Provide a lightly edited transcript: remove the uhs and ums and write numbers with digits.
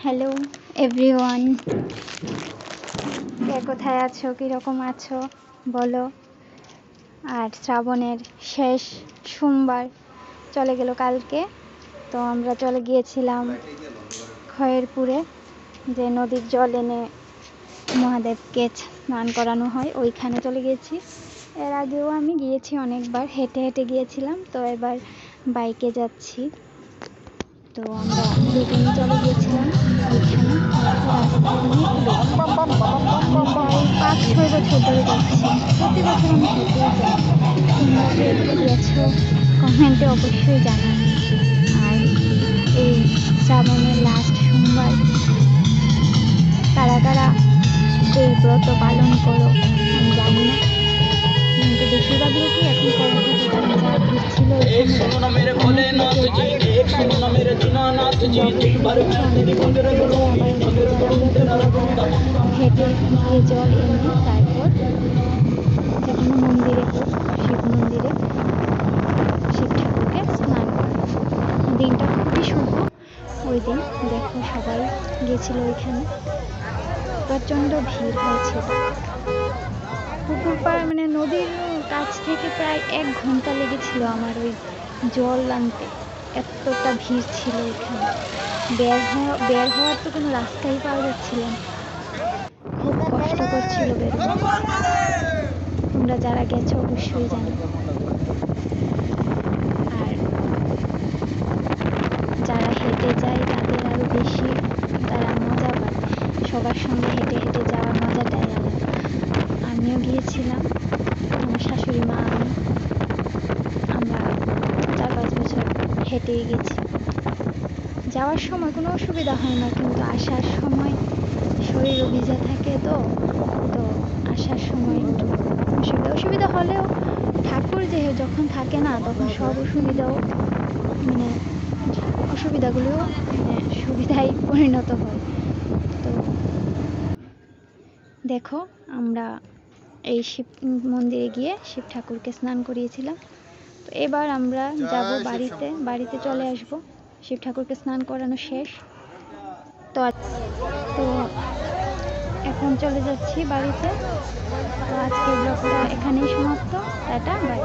Hello everyone, কে কোথায় আছো, কীরকম আছো বলো। আর শ্রাবণের শেষ সোমবার চলে গেল কালকে। তো আমরা চলে গিয়েছিলাম খয়েরপুরে, যে নদীর জল এনে মহাদেবকে স্নান করানো হয়, ওইখানে চলে গিয়েছি। এর আগেও আমি গিয়েছি অনেকবার, হেঁটে হেঁটে গিয়েছিলাম, তো এবার বাইকে যাচ্ছি। তো আমরা দুদিন চলে গিয়েছিলাম ওইখানে। রাস্তা অনেক দূর, আমি প্রায় 5-6 বছর ধরে যাচ্ছি, প্রতি বছর আমি হেঁটেই যাই। তোমরা কে কে গিয়েছো কমেন্টে অবশ্যই জানাও। আর এই শ্রাবণের লাস্ট সোমবার কারা কারা এই ব্রত পালন করো আমি জানি না, কিন্তু বেশিরভাগ লোকই এখন করে থাকে, কারণ যা ভিড় ছিল হেঁটে গিয়ে জল এনে তারপর যে কোনো মন্দিরে হোক, শিব মন্দিরে শিব ঠাকুরকে স্নান করে। দিনটা খুবই শুভ ওই দিন। দেখো সবাই গেছিল ওইখানে, প্রচণ্ড ভিড় হয়েছিল। পুকুর পাড় মানে নদীর কাছ থেকে প্রায় 1 ঘন্টা লেগেছিল আমার ওই জল আনতে, এতটা ভিড় ছিল ওইখানে। বের হওয়ার তো কোনো রাস্তাই পাওয়া যাচ্ছিল না, খুব কষ্ট করছিল বেরোনো। তোমরা যারা গেছো অবশ্যই জানো। আর যারা হেঁটে যায় তাদের আরো বেশি, তারা মজা পায়। সবার সঙ্গে হেঁটে হেঁটে যাওয়ার মজাটাই আলাদা। আমিও গিয়েছিলাম, আমার শাশুড়ি মা, আমরা 4-5 বছর হেঁটেই গেছি। যাওয়ার সময় কোনো অসুবিধা হয় না, কিন্তু আসার সময় শরীরও ভিজা থাকে, তো আসার সময় একটু অসুবিধা হলেও ঠাকুর যখন থাকে না, তখন সব মানে অসুবিধাগুলো সুবিধায় পরিণত হয়। তো দেখো, আমরা এই শিব মন্দিরে গিয়ে শিব ঠাকুরকে স্নান করিয়েছিলাম। তো এবার আমরা যাব বাড়িতে চলে আসব, শিব ঠাকুরকে স্নান করানো শেষ। তো এখন চলে যাচ্ছি বাড়িতে। তো আজকের ব্লগটা এখানেই সমাপ্ত। Tata, by.